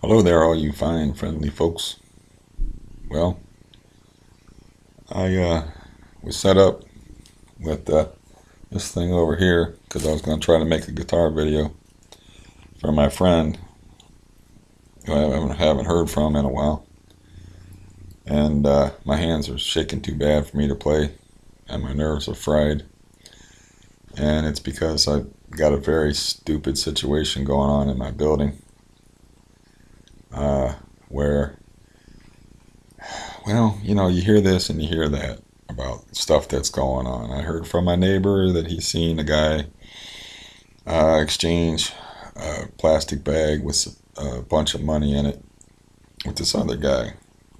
Hello there, all you fine, friendly folks. Well, I was set up with this thing over here because I was going to try to make a guitar video for my friend who I haven't heard from in a while. And my hands are shaking too bad for me to play, and my nerves are fried. And it's because I got a very stupid situation going on in my building where, well, you hear this and you hear that about stuff that's going on. I heard from my neighbor that he's seen a guy exchange a plastic bag with a bunch of money in it with this other guy.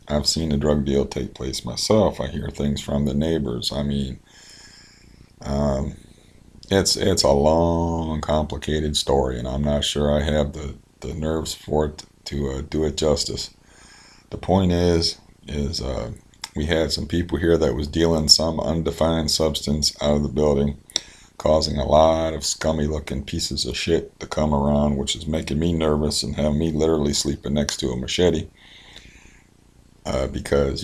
I've seen a drug deal take place myself. I hear things from the neighbors. I mean, it's a long, complicated story, and I'm not sure I have the nerves for it to do it justice. The point is we had some people here that was dealing some undefined substance out of the building, causing a lot of scummy looking pieces of shit to come around, which is making me nervous and having me literally sleeping next to a machete, because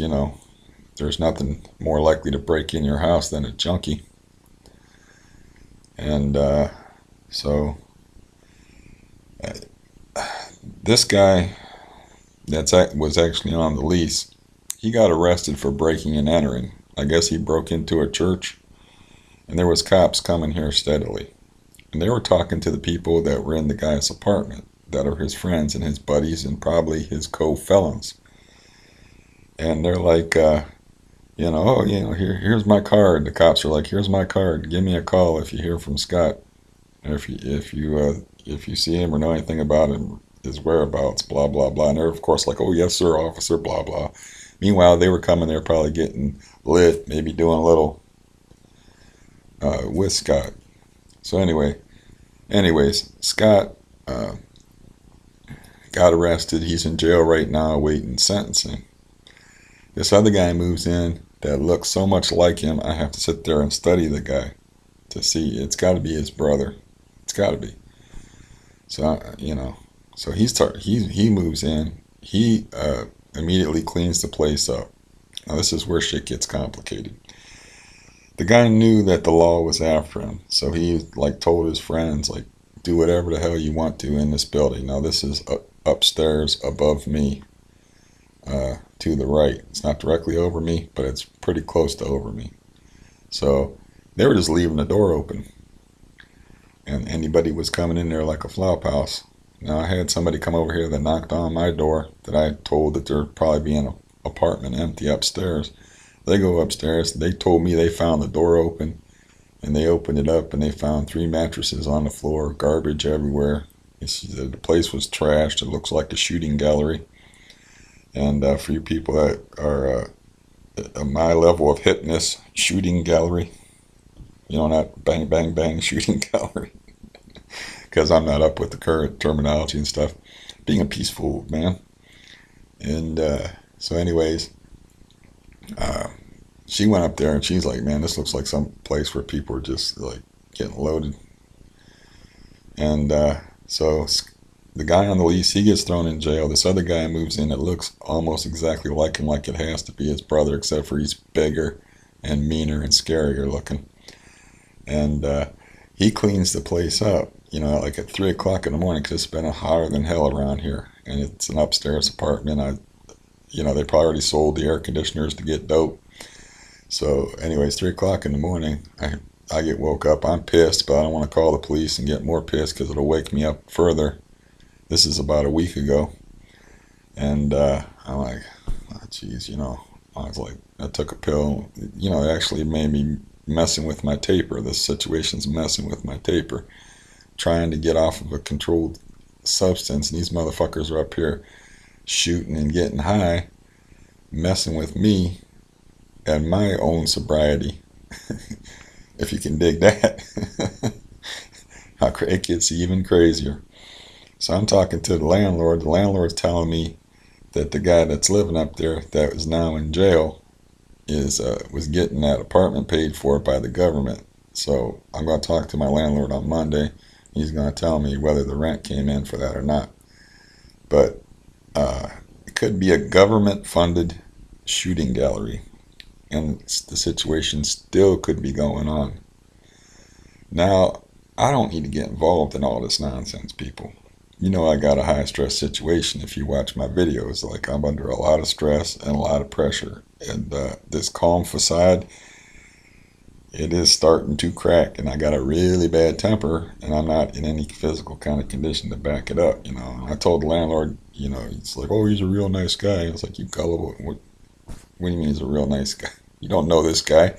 there's nothing more likely to break in your house than a junkie. And so this guy was actually on the lease. He got arrested for breaking and entering. I guess he broke into a church, and there was cops coming here steadily. And they were talking to the people that were in the guy's apartment, that are his friends and his buddies and probably his co-felons. And they're like, here's my card. The cops are like, here's my card. Give me a call if you hear from Scott, or if you see him or know anything about him, his whereabouts, blah blah blah. And they're of course like, oh yes sir, officer, blah blah. Meanwhile, they were coming there probably getting lit, maybe doing a little with Scott. So anyways, Scott got arrested. He's in jail right now awaiting sentencing. This other guy moves in that looks so much like him, I have to sit there and study the guy to see. It's got to be his brother. It's got to be. So, so he moves in. He immediately cleans the place up. Now, this is where shit gets complicated. The guy knew that the law was after him, so he told his friends, do whatever the hell you want to in this building. Now, this is upstairs above me. To the right. It's not directly over me, but it's pretty close to over me. So they were just leaving the door open, and anybody was coming in there like a flop house. Now, I had somebody come over here that knocked on my door that I told that there'd probably be an apartment empty upstairs. They go upstairs. They told me they found the door open, and they opened it up and they found 3 mattresses on the floor, garbage everywhere. The place was trashed. It looks like a shooting gallery. And for you people that are at my level of hipness, shooting gallery, not bang, bang, bang shooting gallery, because I'm not up with the current terminology and stuff, being a peaceful man. And so anyways, she went up there and she's like, man, this looks like some place where people are just getting loaded. And so the guy on the lease, he gets thrown in jail. This other guy moves in that looks almost exactly like him, like it has to be his brother, except for he's bigger and meaner and scarier looking. And he cleans the place up, at 3 o'clock in the morning, because it's been hotter than hell around here. And it's an upstairs apartment. They probably already sold the air conditioners to get dope. So anyways, 3 o'clock in the morning, I get woke up. I'm pissed, but I don't want to call the police and get more pissed because it'll wake me up further. This is about a week ago, and I'm like, oh, geez, I was like, I took a pill, it actually made me messing with my taper. This situation's messing with my taper, trying to get off of a controlled substance, and these motherfuckers are up here shooting and getting high, messing with me and my own sobriety, if you can dig that. It gets even crazier. So I'm talking to the landlord. The landlord's telling me that the guy that's living up there that is now in jail was getting that apartment paid for by the government. So I'm going to talk to my landlord on Monday. He's going to tell me whether the rent came in for that or not. But It could be a government-funded shooting gallery, and the situation still could be going on. Now, I don't need to get involved in all this nonsense, people. You know I got a high-stress situation if you watch my videos. Like, I'm under a lot of stress and a lot of pressure. And this calm facade, it is starting to crack, and I got a really bad temper, and I'm not in any physical kind of condition to back it up, you know. And I told the landlord, you know, he's like, oh, he's a real nice guy. I was like, you gullible. What do you mean he's a real nice guy? You don't know this guy.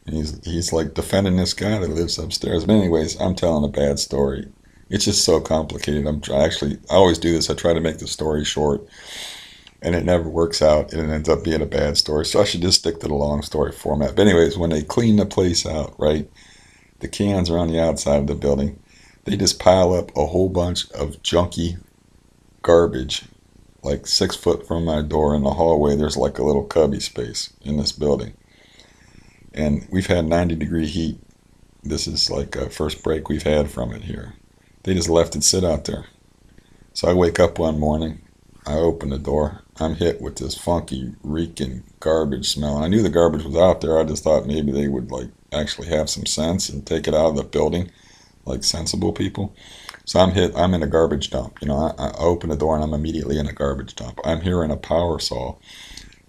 And he's like defending this guy that lives upstairs. But anyways, I'm telling a bad story. It's just so complicated. I always do this. I try to make the story short, and it never works out, and it ends up being a bad story. So I should just stick to the long story format. But anyways, when they clean the place out, right, the cans are on the outside of the building. They just pile up a whole bunch of junky garbage, like 6 foot from my door in the hallway. There's like a little cubby space in this building. And we've had 90-degree heat. This is like a first break we've had from it here. They just left it sit out there. So I wake up one morning, I open the door, I'm hit with this funky, reeking garbage smell. And I knew the garbage was out there. I just thought maybe they would like actually have some sense and take it out of the building, like sensible people. So I'm in a garbage dump. You know, I open the door and I'm immediately in a garbage dump. I'm hearing a power saw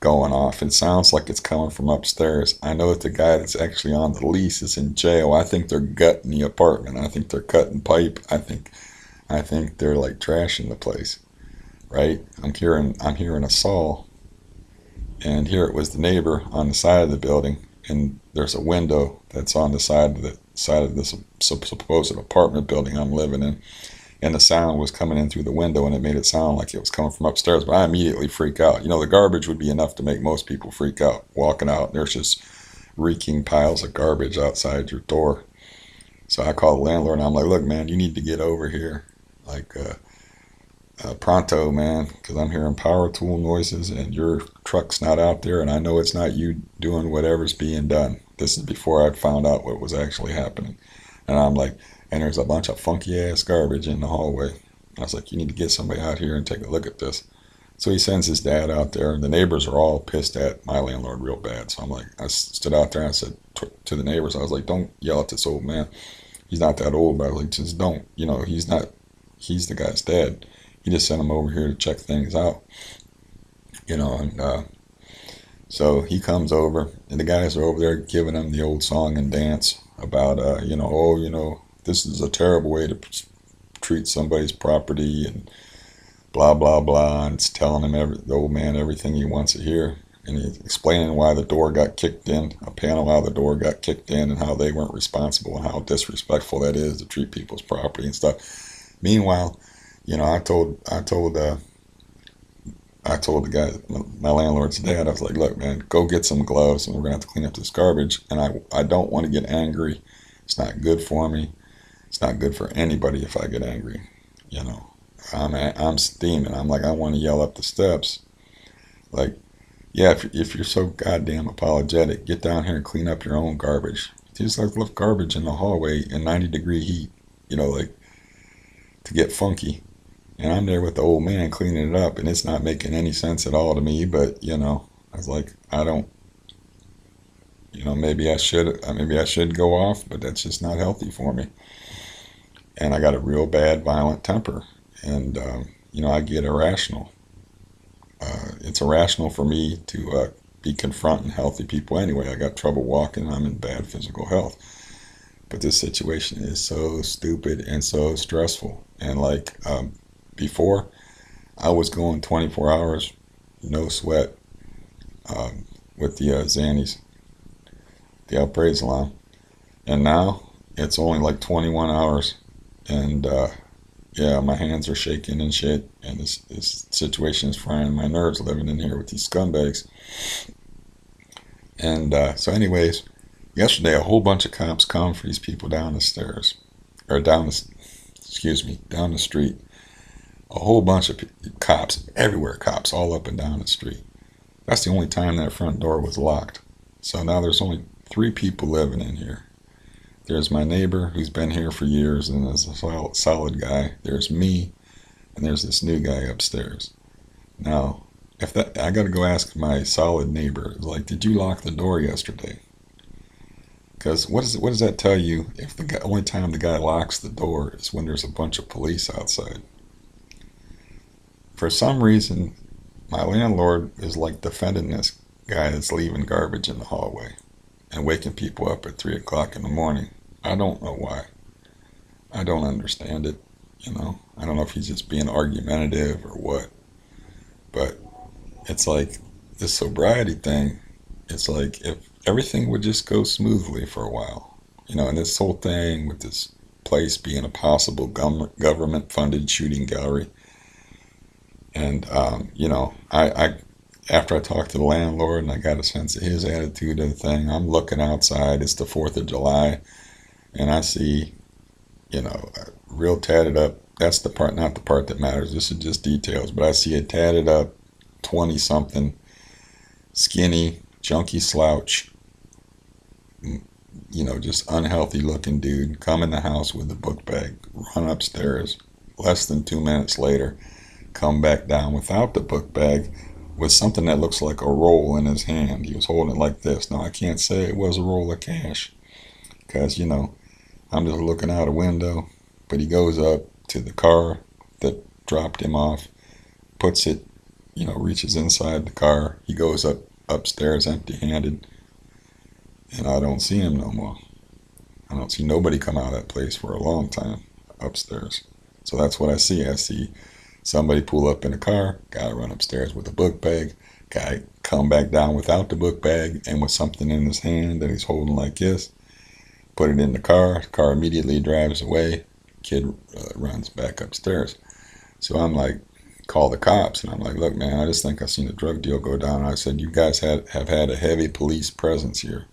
going off. It sounds like it's coming from upstairs. I know that the guy that's actually on the lease is in jail. I think they're gutting the apartment. I think they're cutting pipe. I think they're like trashing the place. Right? I'm hearing a saw, and here it was the neighbor on the side of the building, and there's a window that's on the side of this supposed apartment building I'm living in, and the sound was coming in through the window, and it made it sound like it was coming from upstairs. But I immediately freak out. You know, the garbage would be enough to make most people freak out. Walking out, there's just reeking piles of garbage outside your door. So I call the landlord, and I'm like, look, man, you need to get over here, like pronto, man, because I'm hearing power tool noises and your truck's not out there, and I know it's not you doing whatever's being done. This is before I'd found out what was actually happening. And I'm like, and there's a bunch of funky ass garbage in the hallway. I was like, you need to get somebody out here and take a look at this. So he sends his dad out there, and the neighbors are all pissed at my landlord real bad. So I'm like, I stood out there and I said to the neighbors, I was like, don't yell at this old man. He's not that old, but I was like, just don't. You know, he's the guy's dad. He just sent him over here to check things out, you know, and so he comes over, and the guys are over there giving him the old song and dance about, you know, oh, you know, this is a terrible way to treat somebody's property, and blah, blah, blah, and it's telling him, the old man, everything he wants to hear, and he's explaining why the door got kicked in, a panel out of the door got kicked in, and how they weren't responsible, and how disrespectful that is to treat people's property and stuff. Meanwhile, you know, I told the guy, my landlord's dad, I was like, look, man, go get some gloves, and we're going to have to clean up this garbage. And I don't want to get angry. It's not good for me. It's not good for anybody if I get angry. You know, I'm steaming. I'm like, I want to yell up the steps. Like, yeah, if you're so goddamn apologetic, get down here and clean up your own garbage. You just like left garbage in the hallway in 90-degree heat, you know, like to get funky. And I'm there with the old man cleaning it up, and it's not making any sense at all to me. But, you know, I was like, I don't, you know, maybe I should go off, but that's just not healthy for me. And I got a real bad, violent temper, and you know, I get irrational. It's irrational for me to be confronting healthy people anyway. I got trouble walking. I'm in bad physical health. But this situation is so stupid and so stressful. And like before, I was going 24 hours, no sweat, with the Xannies, the alprazolam. And now it's only like 21 hours. And yeah, my hands are shaking and shit. And this situation is frying my nerves living in here with these scumbags. And so anyways, yesterday a whole bunch of cops come for these people down the stairs. Or down the street. A whole bunch of cops, everywhere cops, all up and down the street. That's the only time that front door was locked. So now there's only 3 people living in here. There's my neighbor who's been here for years and is a solid guy. There's me, and there's this new guy upstairs. Now, if that, I got to go ask my solid neighbor, like, did you lock the door yesterday? Because what does that tell you if the guy, only time the guy locks the door is when there's a bunch of police outside? For some reason, my landlord is like defending this guy that's leaving garbage in the hallway and waking people up at 3 o'clock in the morning. I don't know why. I don't understand it. I don't know if he's just being argumentative or what. But it's like this sobriety thing. It's like if everything would just go smoothly for a while, and this whole thing with this place being a possible government-funded shooting gallery. And, I after I talked to the landlord and I got a sense of his attitude of the thing, I'm looking outside. It's the 4th of July, and I see, real tatted up. That's the part, not the part that matters. This is just details. But I see a tatted up 20-something, skinny, junky slouch, just unhealthy looking dude come in the house with a book bag, run upstairs. Less than 2 minutes later, come back down without the book bag with something that looks like a roll in his hand. He was holding it like this. Now, I can't say it was a roll of cash because, I'm just looking out a window. But he goes up to the car that dropped him off, puts it, reaches inside the car. He goes upstairs empty-handed, and I don't see him no more. I don't see nobody come out of that place for a long time upstairs. So that's what I see. I see somebody pull up in a car, guy run upstairs with a book bag, guy come back down without the book bag and with something in his hand that he's holding like this, put it in the car immediately drives away, kid runs back upstairs. So I'm like, call the cops, and I'm like, look, man, I just think I seen a drug deal go down. And I said, you guys have had a heavy police presence here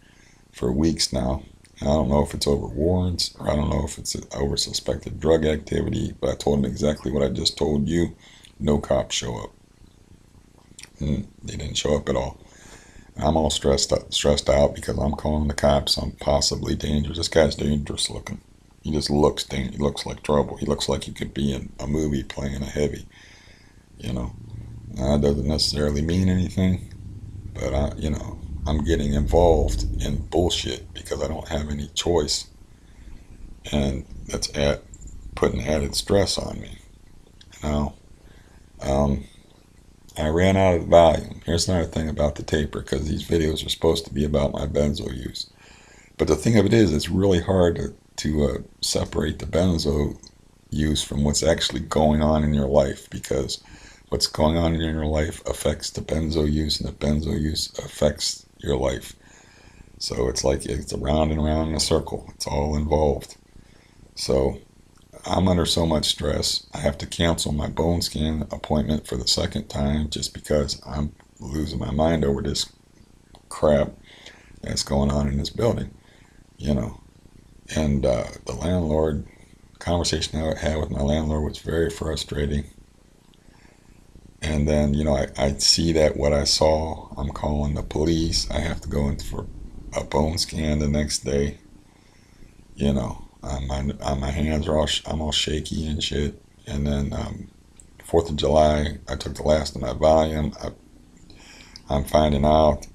for weeks now. And I don't know if it's over warrants or I don't know if it's over suspected drug activity, but I told him exactly what I just told you. No cops show up. And they didn't show up at all. And I'm all stressed out because I'm calling the cops. I'm possibly dangerous. This guy's dangerous looking. He just looks dangerous. He looks like trouble. He looks like he could be in a movie playing a heavy. Now, that doesn't necessarily mean anything, but I'm getting involved in bullshit because I don't have any choice, and that's putting added stress on me. Now, I ran out of volume. Here's another thing about the taper, because these videos are supposed to be about my benzo use. But the thing of it is, it's really hard to separate the benzo use from what's actually going on in your life, because what's going on in your life affects the benzo use, and the benzo use affects your life. So it's like it's around and around in a circle. It's all involved. So I'm under so much stress. I have to cancel my bone scan appointment for the second time just because I'm losing my mind over this crap that's going on in this building, And the landlord, conversation I had with my landlord was very frustrating. And then, I see that what I saw, I'm calling the police. I have to go in for a bone scan the next day. My hands are I'm all shaky and shit. And then 4th of July, I took the last of my Valium. I'm finding out,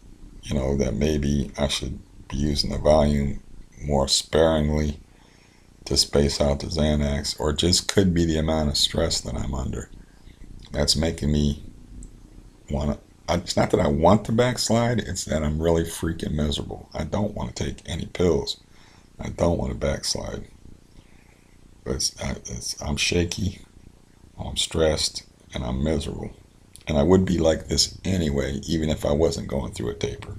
that maybe I should be using the Valium more sparingly to space out the Xanax, or it just could be the amount of stress that I'm under. That's making me it's not that I want to backslide, it's that I'm really freaking miserable. I don't want to take any pills. I don't want to backslide. But I'm shaky, I'm stressed, and I'm miserable. And I would be like this anyway, even if I wasn't going through a taper.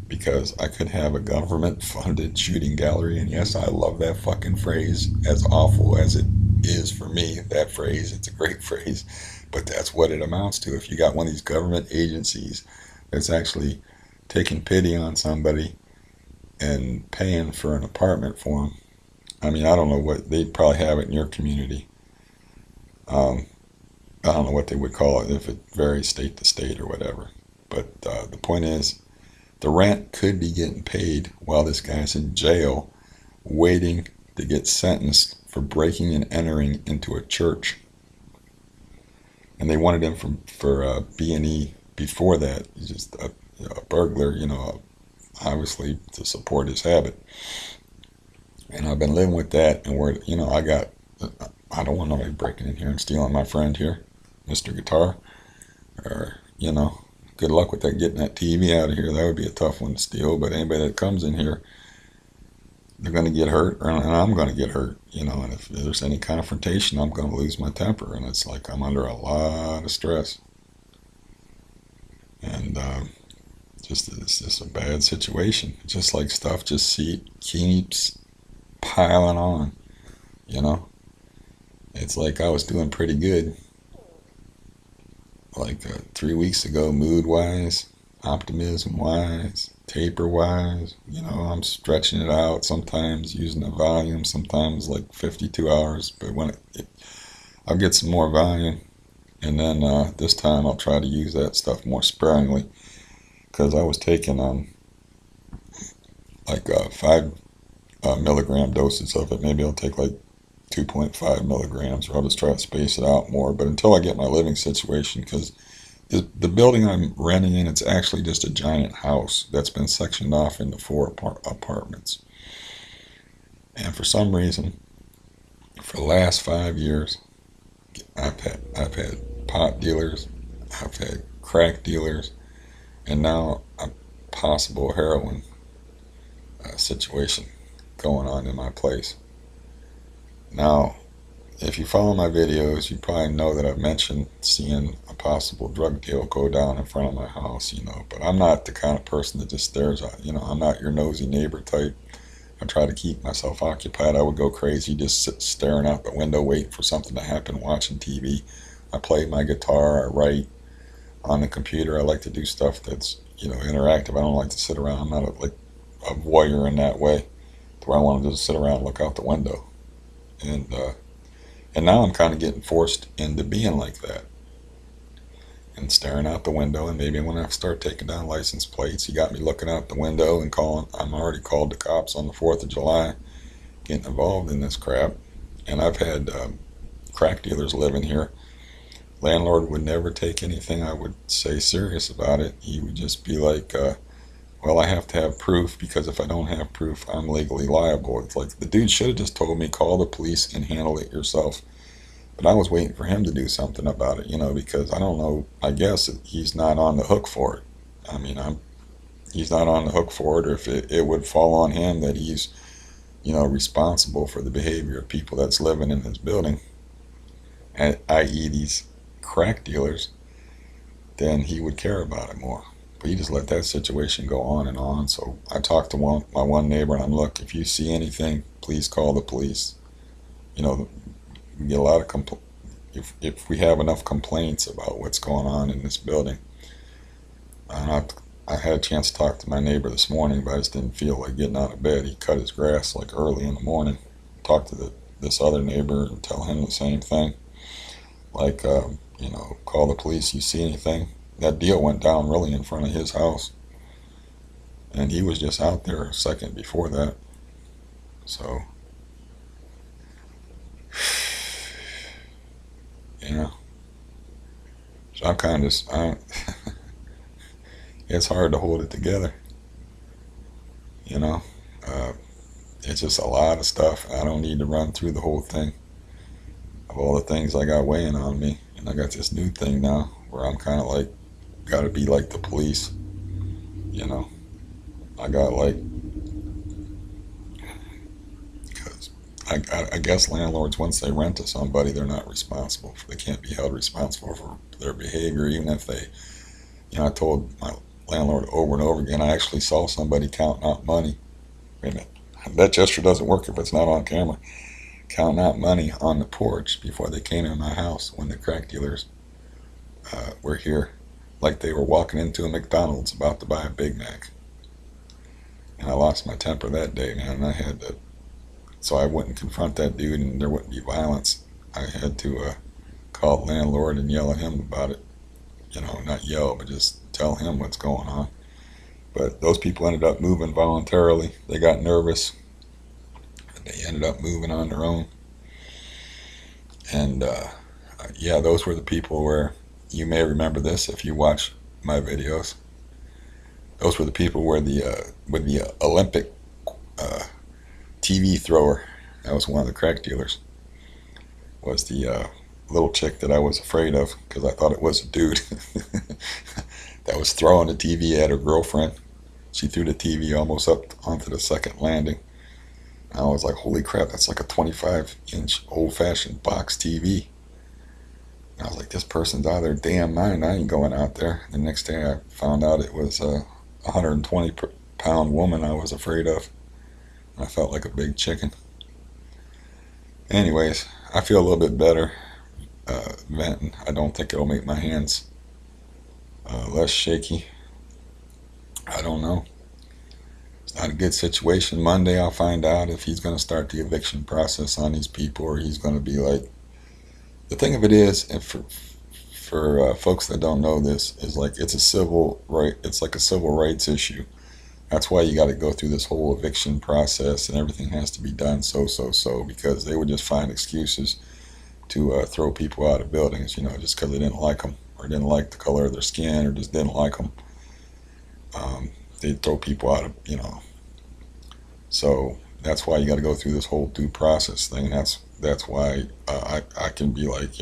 Because I could have a government-funded shooting gallery, and yes, I love that fucking phrase, as awful as it is for me, that phrase, it's a great phrase, but that's what it amounts to. If you got one of these government agencies that's actually taking pity on somebody and paying for an apartment for them, I don't know what, they'd probably have it in your community. I don't know what they would call it, if it varies state to state or whatever. But the point is, the rent could be getting paid while this guy's in jail waiting to get sentenced for breaking and entering into a church. and they wanted him for B&E before that. He's just a burglar, obviously to support his habit. And I've been living with that, and where I don't want nobody breaking in here and stealing my friend here, Mr. Guitar, or good luck with that, getting that TV out of here. That would be a tough one to steal. But anybody that comes in here, they're going to get hurt, and I'm going to get hurt, and if there's any confrontation, I'm going to lose my temper, and it's like I'm under a lot of stress, and it's just a bad situation. Just like stuff just keeps piling on, It's like I was doing pretty good, like 3 weeks ago, mood-wise, optimism-wise, taper-wise. I'm stretching it out, sometimes using the volume, sometimes like 52 hours, but when I'll get some more volume, and then this time I'll try to use that stuff more sparingly, because I was taking like 5 milligram doses of it. Maybe I'll take like 2.5 milligrams, or I'll just try to space it out more. But until I get my living situation, because the building I'm renting in, it's actually just a giant house that's been sectioned off into 4 apartments. And for some reason, for the last 5 years, I've had pot dealers, I've had crack dealers, and now a possible heroin situation going on in my place. Now, if you follow my videos, you probably know that I've mentioned seeing a possible drug deal go down in front of my house, but I'm not the kind of person that just stares at, I'm not your nosy neighbor type. I try to keep myself occupied. I would go crazy just staring out the window, waiting for something to happen, watching TV. I play my guitar, I write on the computer. I like to do stuff that's, interactive. I don't like to sit around. I'm not a voyeur in that way, to where I want to just sit around and look out the window. And now I'm kind of getting forced into being like that and staring out the window. And maybe when I start taking down license plates, you got me looking out the window and calling. I'm already called the cops on the 4th of July, getting involved in this crap. And I've had crack dealers living here. Landlord would never take anything I would say serious about it. He would just be like, well, I have to have proof, because if I don't have proof, I'm legally liable. It's like, the dude should have just told me, call the police and handle it yourself. But I was waiting for him to do something about it, because I don't know, I guess he's not on the hook for it. I mean, he's not on the hook for it, or if it would fall on him that he's, responsible for the behavior of people that's living in his building, i.e. these crack dealers, then he would care about it more. But he just let that situation go on and on. So I talked to my one neighbor, and I'm, look, if you see anything, please call the police. We get a lot of if we have enough complaints about what's going on in this building. And I had a chance to talk to my neighbor this morning, but I just didn't feel like getting out of bed. He cut his grass like early in the morning. Talk to this other neighbor and tell him the same thing. Like, call the police, you see anything. That deal went down really in front of his house, and he was just out there a second before that. So, so I'm kind of just, it's hard to hold it together, it's just a lot of stuff. I don't need to run through the whole thing of all the things I got weighing on me, and I got this new thing now where I'm kind of like, got to be like the police, I got like, because I guess landlords, once they rent to somebody, they're not responsible. They can't be held responsible for their behavior, even if they, I told my landlord over and over again, I actually saw somebody counting out money. Wait a minute, that gesture doesn't work if it's not on camera. Counting out money on the porch before they came in my house when the crack dealers were here. Like they were walking into a McDonald's about to buy a Big Mac. And I lost my temper that day, man. And I had to, so I wouldn't confront that dude and there wouldn't be violence. I had to call the landlord and yell at him about it. Not yell, but just tell him what's going on. But those people ended up moving voluntarily. They got nervous. They ended up moving on their own. And Yeah, those were the people where, you may remember this if you watch my videos. Those were the people where with the Olympic uh, TV thrower. That was one of the crack dealers. Was the little chick that I was afraid of because I thought it was a dude that was throwing the TV at her girlfriend. She threw the TV almost up onto the second landing. I was like, holy crap, that's like a 25-inch old-fashioned box TV. And I was like, this person's out of their damn mind. I ain't going out there. The next day I found out it was a 120-pound woman I was afraid of. I felt like a big chicken. Anyways, I feel a little bit better venting. I don't think it'll make my hands less shaky. I don't know. It's not a good situation. Monday I'll find out if he's going to start the eviction process on these people, or he's going to be like, the thing of it is, and for folks that don't know this, is like it's a civil right. It's like a civil rights issue. That's why you got to go through this whole eviction process, and everything has to be done so, because they would just find excuses to throw people out of buildings, just because they didn't like them, or didn't like the color of their skin, or just didn't like them. They'd throw people out of, So that's why you got to go through this whole due process thing. That's why I can be like,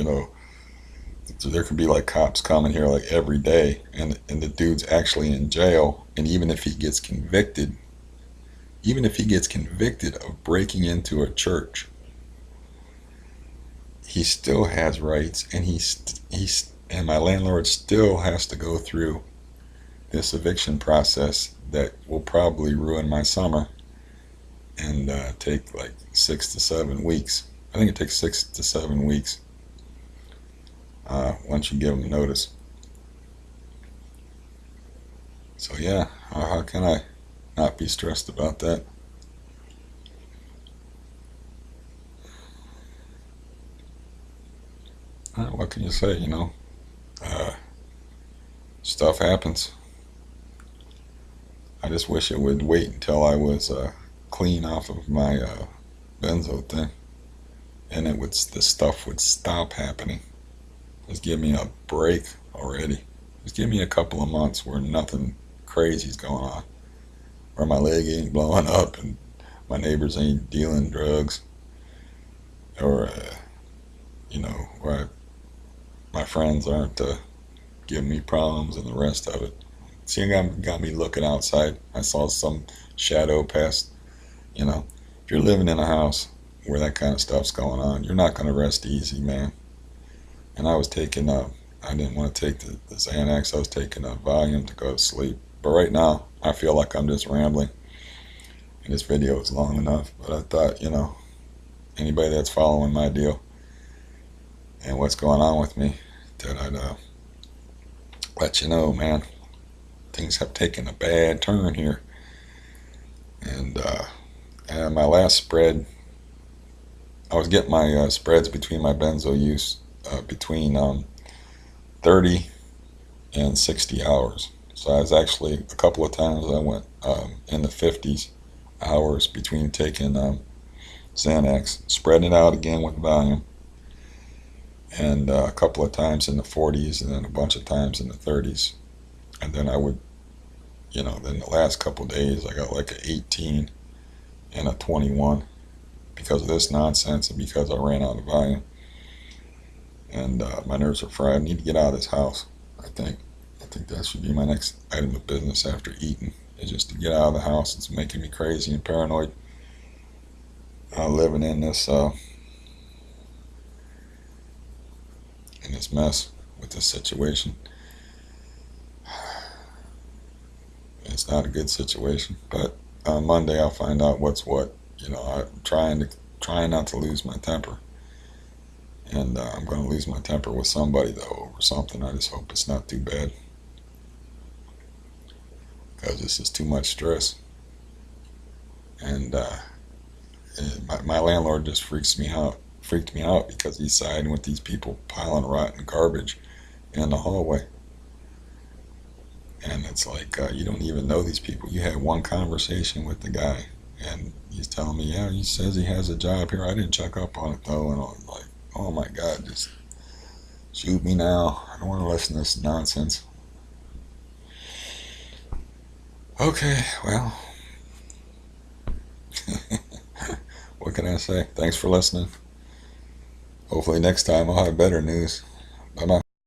there could be like cops coming here like every day, and the dude's actually in jail, and even if he gets convicted of breaking into a church, he still has rights, and my landlord still has to go through this eviction process that will probably ruin my summer and take like 6 to 7 weeks. I think it takes 6 to 7 weeks once you give them notice. So yeah, how can I not be stressed about that? What can you say, stuff happens. I just wish it would wait until I was clean off of my benzo thing, and the stuff would stop happening. Just give me a break already. Just give me a couple of months where nothing crazy's going on, where my leg ain't blowing up and my neighbors ain't dealing drugs, or where my friends aren't giving me problems and the rest of it. See, it got me looking outside. I saw some shadow past. If you're living in a house where that kind of stuff's going on, you're not going to rest easy, man. And I was taking I didn't want to take the Xanax. I was taking a Valium to go to sleep. But right now, I feel like I'm just rambling. And this video is long enough. But I thought, anybody that's following my deal and what's going on with me, that I'd let you know, man. Things have taken a bad turn here. And my last spread, I was getting my spreads between my benzo use between 30 and 60 hours. So I was actually, a couple of times I went in the 50s hours between taking Xanax, spreading it out again with Valium, and a couple of times in the 40s, and then a bunch of times in the 30s. And then I would, then the last couple of days I got like an 18 and a 21 because of this nonsense and because I ran out of Valium. And my nerves are fried. I need to get out of this house, I think. I think that should be my next item of business after eating, is just to get out of the house. It's making me crazy and paranoid. Living in this mess with this situation. It's not a good situation, but on Monday I'll find out what's what. I'm trying not to lose my temper, and I'm going to lose my temper with somebody though over something. I just hope it's not too bad, because this is too much stress. And my landlord just freaked me out because he's siding with these people piling rotten garbage in the hallway. And it's like, you don't even know these people. You had one conversation with the guy, and he's telling me, yeah, he says he has a job here. I didn't check up on it though. And I was like, oh my God, just Shoot me now. I don't want to listen to this nonsense. Okay, well, what can I say? Thanks for listening. Hopefully next time I'll have better news. Bye-bye.